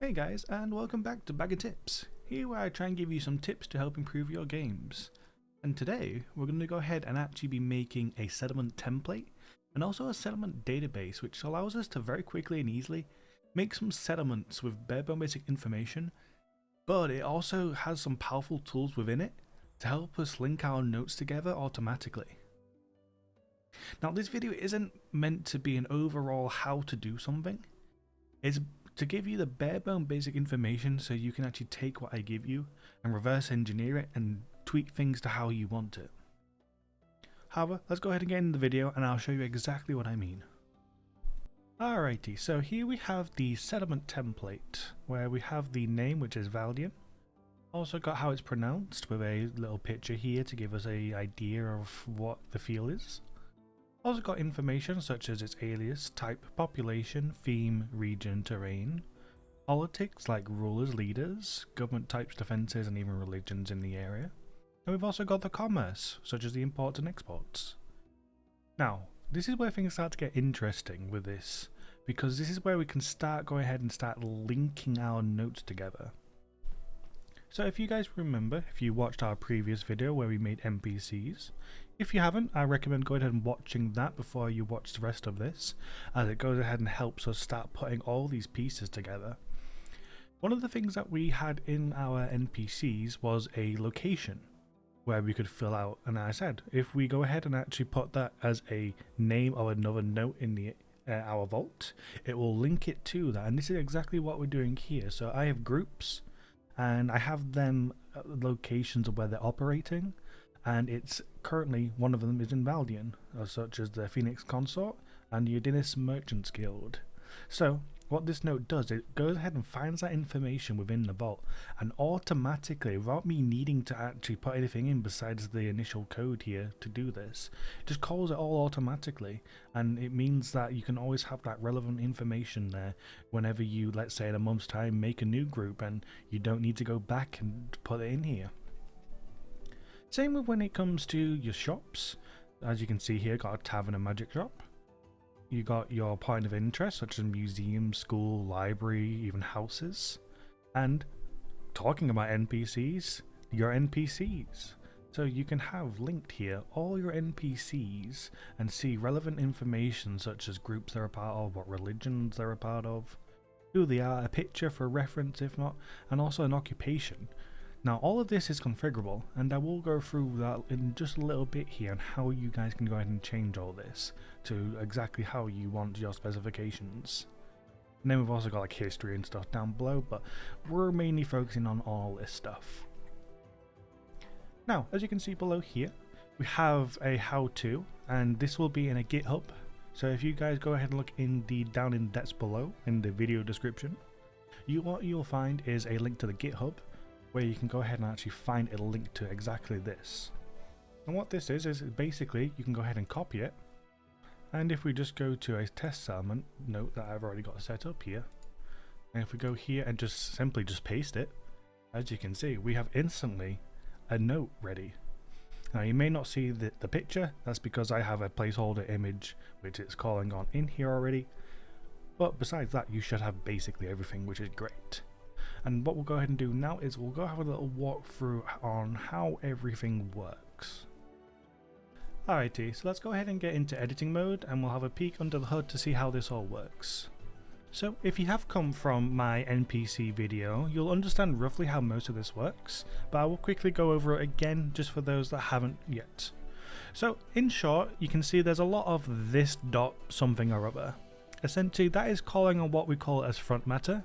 Hey guys, and welcome back to Bag of Tips, here where I try and give you some tips to help improve your games. And today, we're going to go ahead and actually be making a settlement template, and also a settlement database which allows us to very quickly and easily make some settlements with bare bone basic information, but it also has some powerful tools within it to help us link our notes together automatically. Now this video isn't meant to be an overall how to do something, it's to give you the bare bone basic information so you can actually take what I give you and reverse engineer it and tweak things to how you want it. However, let's go ahead and get into the video and I'll show you exactly what I mean. Alrighty, so here we have the settlement template where we have the name, which is Valdian. Also got how it's pronounced with a little picture here to give us an idea of what the feel is. Also got information such as its alias, type, population, theme, region, terrain, politics like rulers, leaders, government types, defences and even religions in the area. And we've also got the commerce, such as the imports and exports. Now, this is where things start to get interesting with this, because this is where we can go ahead and start linking our notes together. So if you guys remember, if you watched our previous video where we made NPCs, if you haven't, I recommend going ahead and watching that before you watch the rest of this, as it goes ahead and helps us start putting all these pieces together. One of the things that we had in our NPCs was a location where we could fill out, and I said, if we go ahead and actually put that as a name of another note in the our vault, it will link it to that, and this is exactly what we're doing here. So I have groups, and I have them locations of where they're operating, and it's currently one of them is in Valdian, such as the Phoenix Consort and the Udinis Merchants Guild. So what this note does, it goes ahead and finds that information within the vault, and automatically, without me needing to actually put anything in besides the initial code here to do this, just calls it all automatically, and it means that you can always have that relevant information there whenever you, let's say in a month's time, make a new group, and you don't need to go back and put it in here. Same with when it comes to your shops. As you can see here, got a tavern and magic shop. You got your point of interest, such as museum, school, library, even houses. And talking about NPCs, your NPCs. So you can have linked here all your NPCs and see relevant information such as groups they're a part of, what religions they're a part of, who they are, a picture for reference if not, and also an occupation. Now all of this is configurable, and I will go through that in just a little bit here on how you guys can go ahead and change all this to exactly how you want your specifications. And then we've also got like history and stuff down below, but we're mainly focusing on all this stuff. Now, as you can see below here, we have a how-to, and this will be in a GitHub. So if you guys go ahead and look in the down in depths below in the video description, what you'll find is a link to the GitHub, where you can go ahead and actually find a link to exactly this. And what this is basically you can go ahead and copy it, and if we just go to a test settlement note that I've already got set up here, and if we go here and just simply paste it, as you can see we have instantly a note ready. Now you may not see the picture, that's because I have a placeholder image which it's calling on in here already, but besides that you should have basically everything, which is great. And what we'll go ahead and do now is we'll go have a little walkthrough on how everything works. Alrighty, so let's go ahead and get into editing mode and we'll have a peek under the hood to see how this all works. So if you have come from my NPC video, you'll understand roughly how most of this works, but I will quickly go over it again just for those that haven't yet. So in short, you can see there's a lot of this dot something or other. Essentially that is calling on what we call as front matter.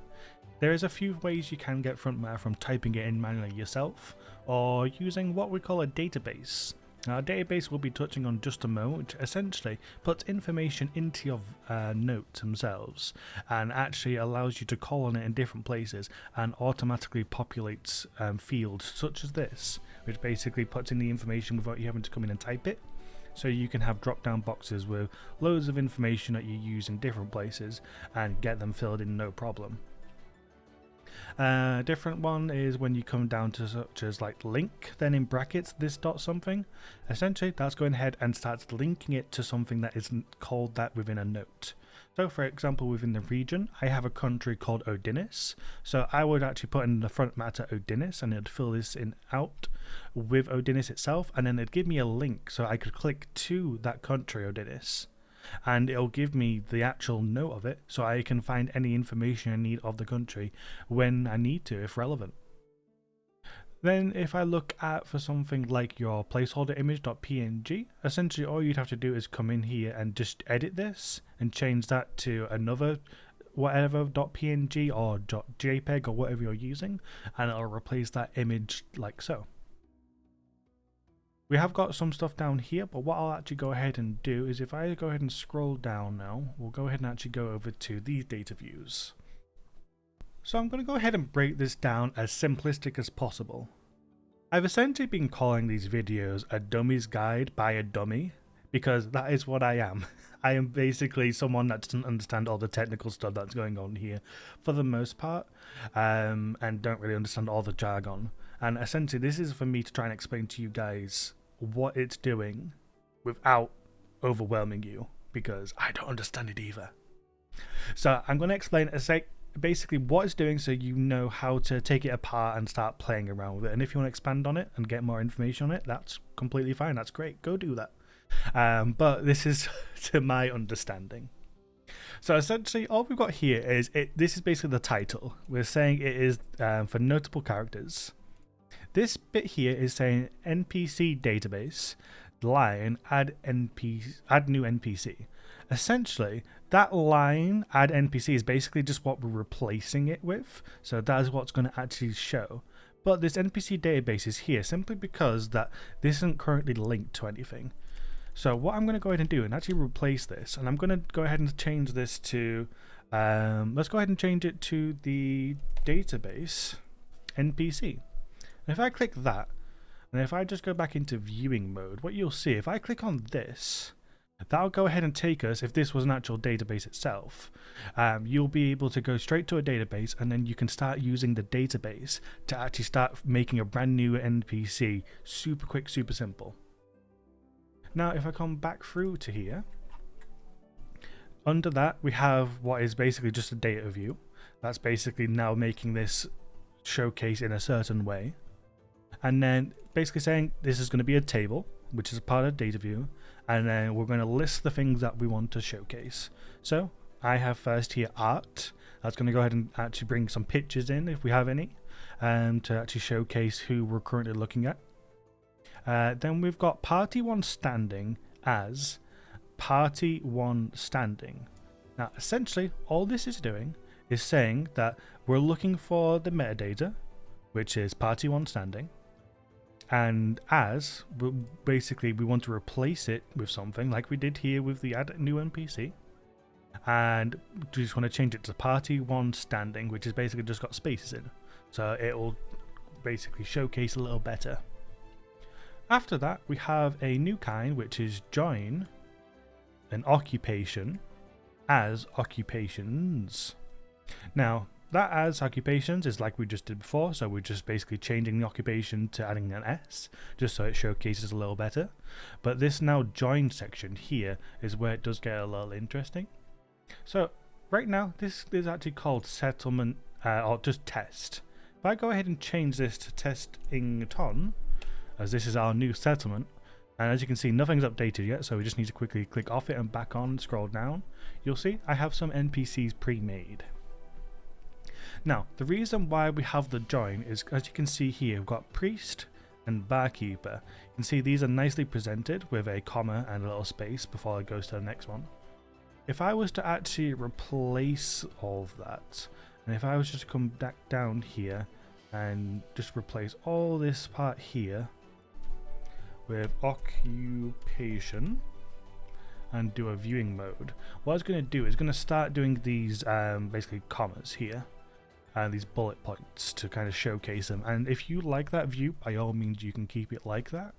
There is a few ways you can get front matter from typing it in manually yourself, or using what we call a database. Now a database we'll be touching on just a moment, which essentially puts information into your notes themselves, and actually allows you to call on it in different places, and automatically populates fields such as this, which basically puts in the information without you having to come in and type it. So you can have drop down boxes with loads of information that you use in different places, and get them filled in no problem. Different one is when you come down to such as like link, then in brackets this dot something. Essentially that's going ahead and starts linking it to something that isn't called that within a note. So for example, within the region, I have a country called Odinis. So I would actually put in the front matter Odinis, and it'd fill this in out with Odinis itself, and then it'd give me a link so I could click to that country Odinis, and it'll give me the actual note of it so I can find any information I need of the country when I need to, if relevant. Then if I look at for something like your placeholder image.png, essentially all you'd have to do is come in here and just edit this and change that to another whatever .png or .jpeg or whatever you're using, and it'll replace that image like so. We have got some stuff down here, but what I'll actually go ahead and do is if I go ahead and scroll down now, we'll go ahead and actually go over to these data views. So I'm going to go ahead and break this down as simplistic as possible. I've essentially been calling these videos a dummy's guide by a dummy, because that is what I am. I am basically someone that doesn't understand all the technical stuff that's going on here for the most part, and don't really understand all the jargon. And essentially this is for me to try and explain to you guys what it's doing without overwhelming you, because I don't understand it either. So I'm going to explain basically what it's doing so you know how to take it apart and start playing around with it. And if you want to expand on it and get more information on it, that's completely fine. That's great. Go do that. But this is to my understanding. So essentially all we've got here is this is basically the title. We're saying it is for notable characters. This bit here is saying NPC database line add new NPC. Essentially, that line add NPC is basically just what we're replacing it with. So that is what's going to actually show. But this NPC database is here simply because that this isn't currently linked to anything. So what I'm going to go ahead and do and actually replace this, and I'm going to go ahead and change this to, let's go ahead and change it to the database NPC. And if I click that, and if I just go back into viewing mode, what you'll see, if I click on this, that'll go ahead and take us, if this was an actual database itself, you'll be able to go straight to a database, and then you can start using the database to actually start making a brand new NPC. Super quick, super simple. Now if I come back through to here, under that we have what is basically just a data view. That's basically now making this showcase in a certain way. And then basically saying this is going to be a table, which is a part of data view, and then we're going to list the things that we want to showcase. So I have first here art. That's going to go ahead and actually bring some pictures in if we have any, to actually showcase who we're currently looking at. Then we've got party 1 standing as party 1 standing. Now essentially all this is doing is saying that we're looking for the metadata, which is party 1 standing, and as basically we want to replace it with something like we did here with the add new NPC, and we just want to change it to party 1 standing, which is basically just got spaces in, so it will basically showcase a little better. After that we have a new kind, which is join an occupation as occupations. Now that as occupations is like we just did before, so we're just basically changing the occupation to adding an S, just so it showcases a little better. But this now join section here is where it does get a little interesting. So right now this is actually called settlement, or just test. If I go ahead and change this to testington, as this is our new settlement, and as you can see nothing's updated yet, so we just need to quickly click off it and back on and scroll down, you'll see I have some NPCs pre-made. Now, the reason why we have the join is, as you can see here, we've got priest and barkeeper. You can see these are nicely presented with a comma and a little space before it goes to the next one. If I was to actually replace all of that, and if I was just to come back down here and just replace all this part here with occupation and do a viewing mode, what it's going to do is going to start doing these basically commas here. These bullet points to kind of showcase them, and if you like that view, by all means you can keep it like that.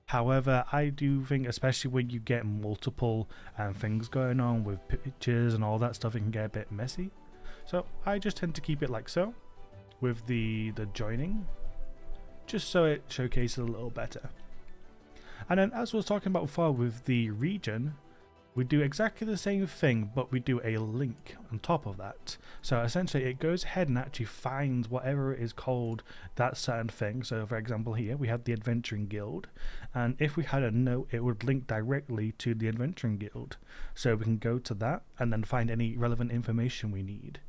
However, I do think, especially when you get multiple things going on with pictures and all that stuff, it can get a bit messy. So I just tend to keep it like so, with the joining, just so it showcases a little better. And then as I was talking about before with the region, we do exactly the same thing, but we do a link on top of that. So essentially it goes ahead and actually finds whatever it is called that certain thing. So for example here we have the Adventuring Guild, and if we had a note it would link directly to the Adventuring Guild. So we can go to that and then find any relevant information we need.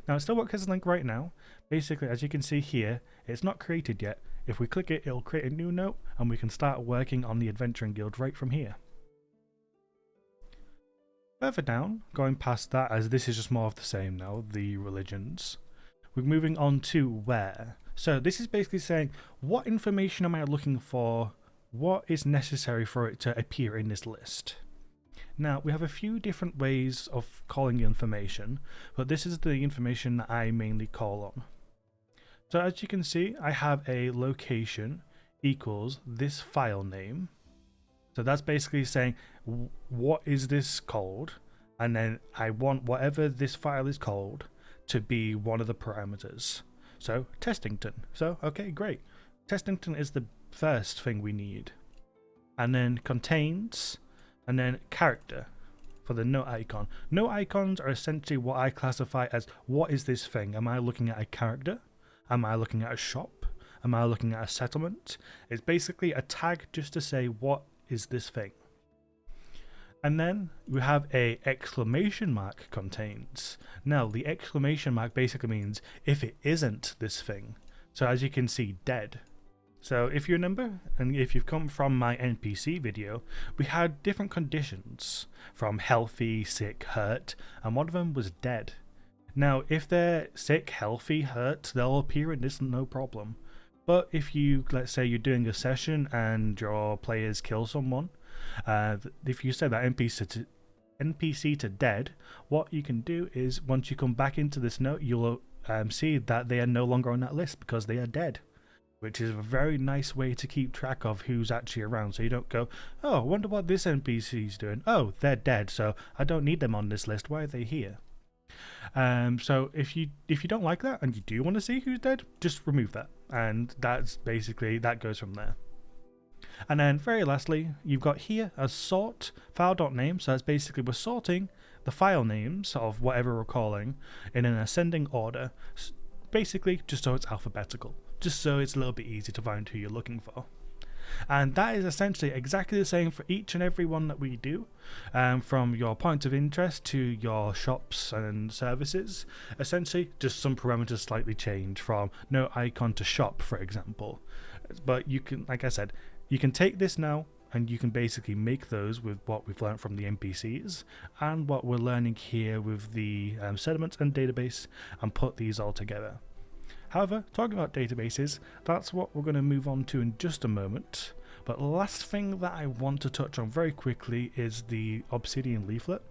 Now it still works as a link right now. Basically, as you can see here, it's not created yet. If we click it, it'll create a new note and we can start working on the Adventuring Guild right from here. Further down, going past that, as this is just more of the same now, the religions, we're moving on to where. So this is basically saying, what information am I looking for? What is necessary for it to appear in this list? Now, we have a few different ways of calling information, but this is the information that I mainly call on. So as you can see, I have a location equals this file name. So that's basically saying, what is this called? And then I want whatever this file is called to be one of the parameters. So Testington. So, okay, great. Testington is the first thing we need. And then contains, and then character for the note icon. Note icons are essentially what I classify as, what is this thing? Am I looking at a character? Am I looking at a shop? Am I looking at a settlement? It's basically a tag just to say, what is this thing? And then we have a exclamation mark contains. Now the exclamation mark basically means if it isn't this thing. So as you can see, dead. So if you remember, and if you've come from my NPC video, we had different conditions from healthy, sick, hurt, and one of them was dead. Now if they're sick, healthy, hurt, they'll appear in this no problem. But if you, let's say you're doing a session and your players kill someone, if you set that NPC to dead, what you can do is once you come back into this note, you'll see that they are no longer on that list because they are dead, which is a very nice way to keep track of who's actually around. So you don't go, oh, I wonder what this NPC's doing. Oh, they're dead, so I don't need them on this list. Why are they here? So if you don't like that and you do want to see who's dead, just remove that, and that's basically that goes from there. And then very lastly, you've got here a sort file.name. So that's basically we're sorting the file names of whatever we're calling in an ascending order, basically just so it's alphabetical, just so it's a little bit easy to find who you're looking for. And that is essentially exactly the same for each and every one that we do, from your point of interest to your shops and services. Essentially just some parameters slightly change from no icon to shop, for example. But you can, like I said, you can take this now and you can basically make those with what we've learned from the NPCs and what we're learning here with the settlements and database, and put these all together. However, talking about databases, that's what we're going to move on to in just a moment. But the last thing that I want to touch on very quickly is the Obsidian leaflet.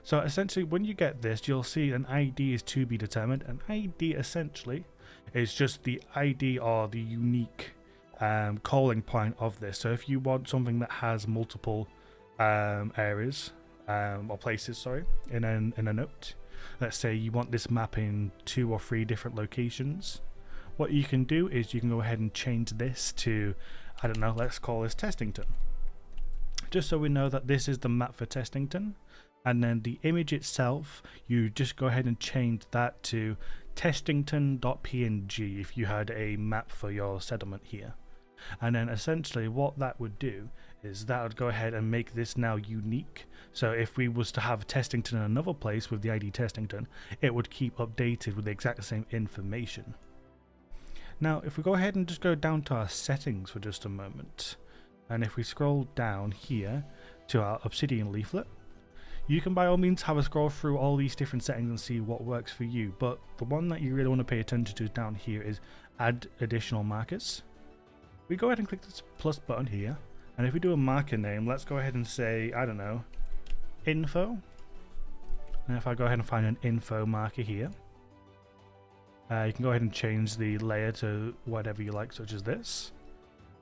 So essentially when you get this, you'll see an ID is to be determined. An ID essentially is just the ID or the unique calling point of this. So if you want something that has multiple areas or places, sorry, in a note, let's say you want this map in 2 or 3 different locations, what you can do is you can go ahead and change this to, I don't know, let's call this Testington, just so we know that this is the map for Testington. And then the image itself, you just go ahead and change that to testington.png if you had a map for your settlement here. And then essentially what that would do is that would go ahead and make this now unique. So if we was to have Testington in another place with the ID Testington, it would keep updated with the exact same information. Now if we go ahead and just go down to our settings for just a moment, and if we scroll down here to our Obsidian leaflet, you can by all means have a scroll through all these different settings and see what works for you, but the one that you really want to pay attention to down here is add additional markers. We go ahead and click this plus button here, and if we do a marker name, let's go ahead and say, I don't know, info. And if I go ahead and find an info marker here, you can go ahead and change the layer to whatever you like, such as this.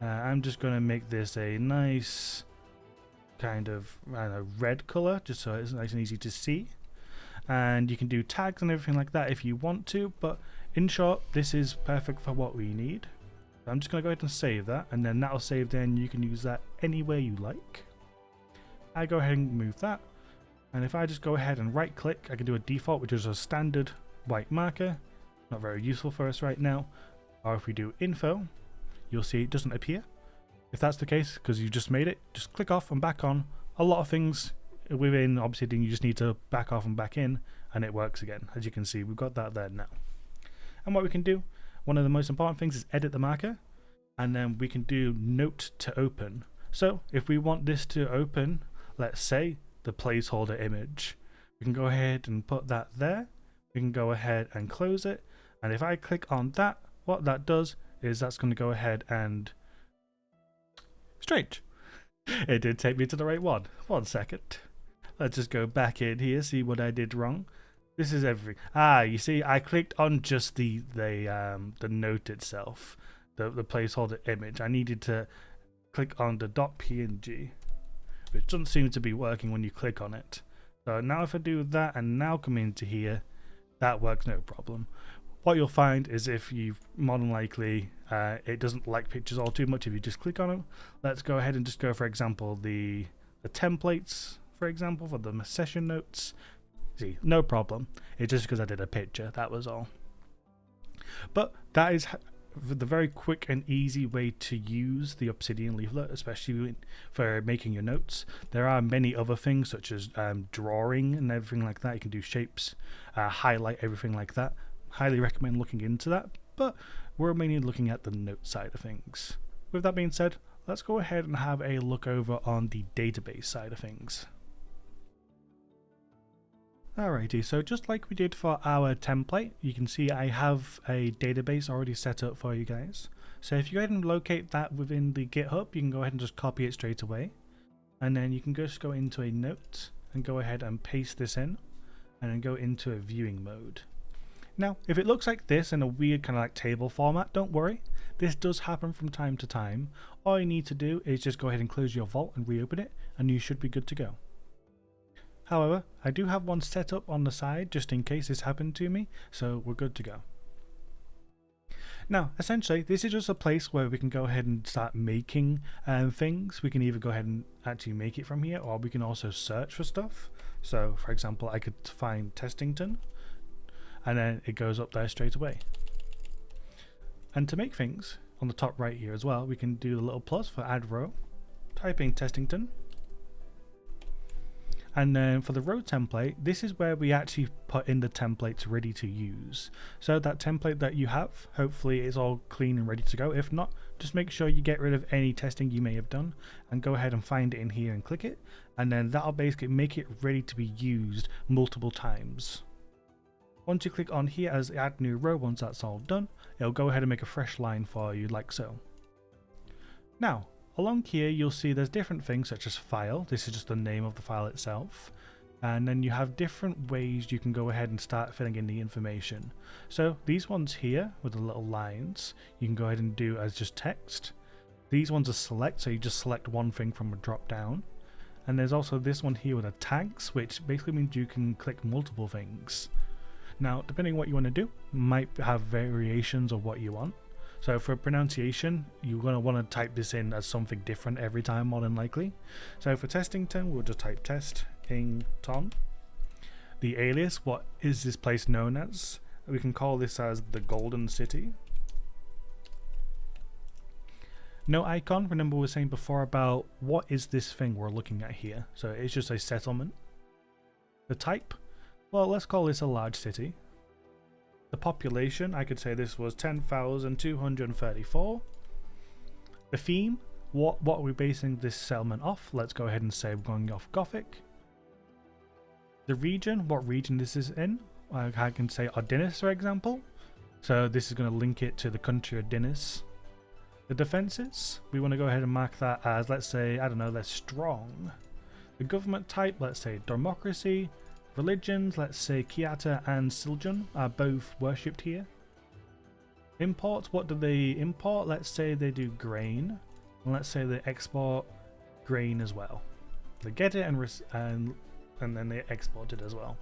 I'm just going to make this a nice kind of, I don't know, red color, just so it's nice and easy to see. And you can do tags and everything like that if you want to, but in short, this is perfect for what we need. I'm just going to go ahead and save that, and then that'll save, then you can use that anywhere you like. I go ahead and move that. And if I just go ahead and right click, I can do a default, which is a standard white marker. Not very useful for us right now. Or if we do info, you'll see it doesn't appear. If that's the case, because you just made it, just click off and back on. A lot of things within Obsidian, you just need to back off and back in, and it works again. As you can see, we've got that there now. And what we can do, one of the most important things is edit the marker, and then we can do note to open. So if we want this to open, let's say the placeholder image, we can go ahead and put that there. We can go ahead and close it, and if I click on that, what that does is that's going to go ahead and strange. It did take me to the right one. 1 second. Let's just go back in here, see what I did wrong. This is everything. You see, I clicked on just the note itself, the placeholder image. I needed to click on the .png, which doesn't seem to be working when you click on it. So now if I do that and now come into here, that works no problem. What you'll find is if you more than likely it doesn't like pictures all too much if you just click on them. Let's go ahead and just go, for example, the templates, for example, for the session notes. See, no problem. It's just because I did a picture, that was all. But that is the very quick and easy way to use the Obsidian leaflet, especially for making your notes. There are many other things such as drawing and everything like that. You can do shapes, highlight, everything like that. Highly recommend looking into that, but we're mainly looking at the note side of things. With that being said, let's go ahead and have a look over on the database side of things. Alrighty, so just like we did for our template, you can see I have a database already set up for you guys. So if you go ahead and locate that within the GitHub, you can go ahead and just copy it straight away. And then you can just go into a note and go ahead and paste this in and then go into a viewing mode. Now, if it looks like this in a weird kind of like table format, don't worry. This does happen from time to time. All you need to do is just go ahead and close your vault and reopen it, and you should be good to go. However, I do have one set up on the side just in case this happened to me, so we're good to go. Now, essentially, this is just a place where we can go ahead and start making things. We can either go ahead and actually make it from here, or we can also search for stuff. So, for example, I could find Testington, and then it goes up there straight away. And to make things, on the top right here as well, we can do the little plus for add row, type in Testington. And then for the row template, this is where we actually put in the templates ready to use. So that template that you have, hopefully it's all clean and ready to go. If not, just make sure you get rid of any testing you may have done and go ahead and find it in here and click it. And then that'll basically make it ready to be used multiple times. Once you click on here as add new row, once that's all done, it'll go ahead and make a fresh line for you like so. Now, along here you'll see there's different things such as file. This is just the name of the file itself. And then you have different ways you can go ahead and start filling in the information. So these ones here with the little lines, you can go ahead and do as just text. These ones are select, so you just select one thing from a drop down. And there's also this one here with a tags, which basically means you can click multiple things. Now, depending on what you want to do, might have variations of what you want. So for pronunciation, you're going to want to type this in as something different every time, more than likely. So for Testington, we'll just type Testington. The alias, what is this place known as? We can call this as the Golden City. No icon, remember we were saying before about what is this thing we're looking at here. So it's just a settlement. The type, well, let's call this a large city. The population, I could say this was 10,234. The theme, what are we basing this settlement off? Let's go ahead and say we're going off Gothic. The region, what region this is in? I can say Ardennes, for example. So this is going to link it to the country of Ardennes. The defenses, we want to go ahead and mark that as, let's say, I don't know, they're strong. The government type, let's say democracy. Religions, let's say Kiata and Siljan are both worshipped here. Imports, what do they import? Let's say they do grain, and let's say they export grain as well. They get it and then they export it as well.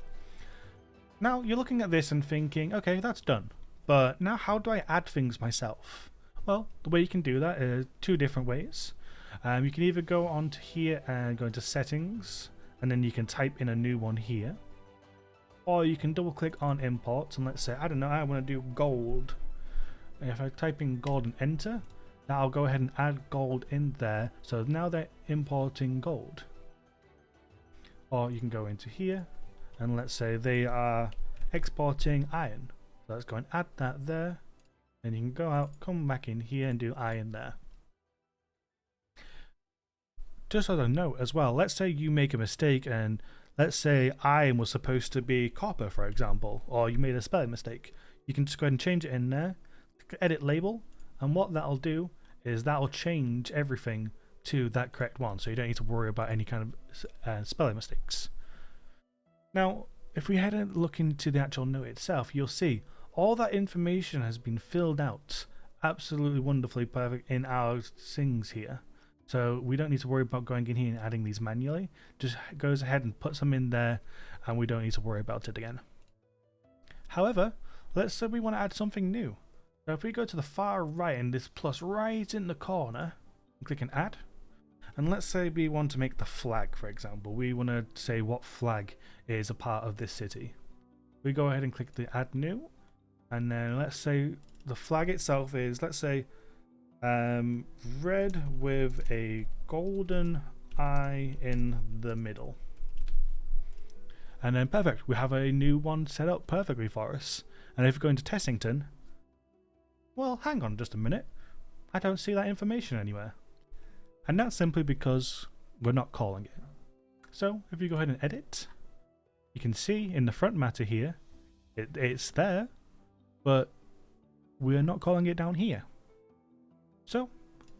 Now you're looking at this and thinking, okay, that's done. But now how do I add things myself? Well, the way you can do that is two different ways. You can either go onto here and go into settings, and then you can type in a new one here. Or you can double click on imports and let's say, I don't know, I want to do gold. And if I type in gold and enter, now I'll go ahead and add gold in there. So now they're importing gold. Or you can go into here and let's say they are exporting iron. So let's go and add that there. And you can go out, come back in here and do iron there. Just as a note as well, let's say you make a mistake and let's say iron was supposed to be copper, for example, or you made a spelling mistake. You can just go ahead and change it in there, edit label, and what that'll do is that'll change everything to that correct one, so you don't need to worry about any kind of spelling mistakes. Now, if we head and look into the actual note itself, you'll see all that information has been filled out absolutely wonderfully perfect in our things here. So we don't need to worry about going in here and adding these manually. Just goes ahead and puts them in there and we don't need to worry about it again. However, let's say we want to add something new. So if we go to the far right and this plus right in the corner, click on add. And let's say we want to make the flag, for example. We want to say what flag is a part of this city. We go ahead and click the add new. And then let's say the flag itself is, let's say, red with a golden eye in the middle. And then perfect, we have a new one set up perfectly for us. And if we go into Tessington, well, hang on just a minute, I don't see that information anywhere. And that's simply because we're not calling it. So if you go ahead and edit, you can see in the front matter here, it's there, but we're not calling it down here. So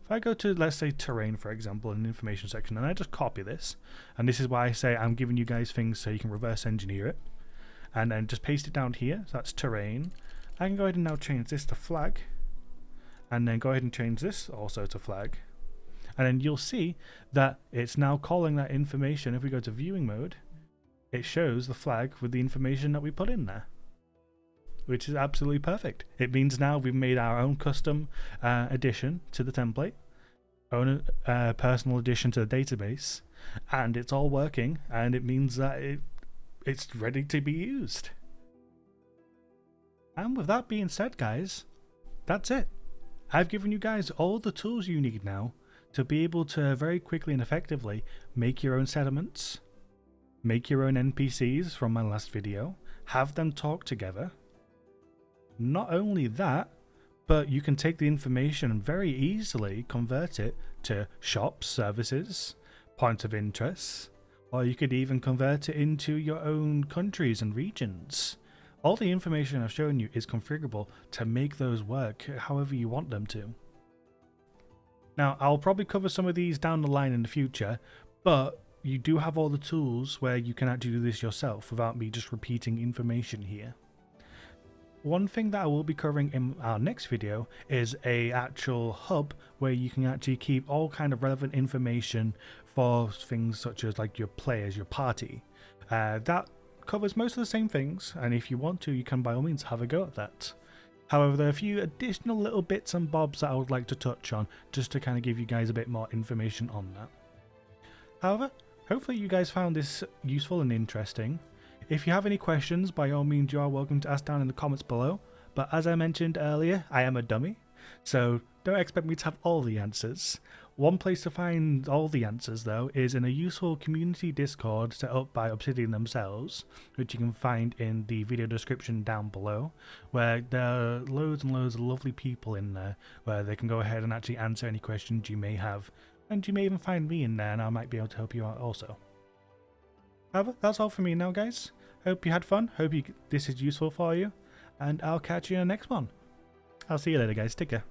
if I go to, let's say, terrain, for example, in the information section, and I just copy this, and this is why I say I'm giving you guys things so you can reverse engineer it, and then just paste it down here. So that's terrain. I can go ahead and now change this to flag, and then go ahead and change this also to flag. And then you'll see that it's now calling that information. If we go to viewing mode, it shows the flag with the information that we put in there, which is absolutely perfect. It means now we've made our own custom addition to the template, own personal addition to the database, and it's all working, and it means that it's ready to be used. And with that being said, guys, that's it. I've given you guys all the tools you need now to be able to very quickly and effectively make your own settlements, make your own NPCs from my last video, have them talk together. Not only that, but you can take the information and very easily convert it to shops, services, points of interest, or you could even convert it into your own countries and regions. All the information I've shown you is configurable to make those work however you want them to. Now, I'll probably cover some of these down the line in the future, but you do have all the tools where you can actually do this yourself without me just repeating information here. One thing that I will be covering in our next video is a actual hub where you can actually keep all kind of relevant information for things such as like your players, your party. That covers most of the same things, and if you want to, you can by all means have a go at that. However, there are a few additional little bits and bobs that I would like to touch on just to kind of give you guys a bit more information on that. However, hopefully you guys found this useful and interesting. If you have any questions, by all means you are welcome to ask down in the comments below, but as I mentioned earlier, I am a dummy, so don't expect me to have all the answers. One place to find all the answers though is in a useful community Discord set up by Obsidian themselves, which you can find in the video description down below, where there are loads and loads of lovely people in there where they can go ahead and actually answer any questions you may have, and you may even find me in there and I might be able to help you out also. However, that's all from me now, guys. Hope you had fun, hope this is useful for you, and I'll catch you in the next one. I'll see you later, guys. Take care.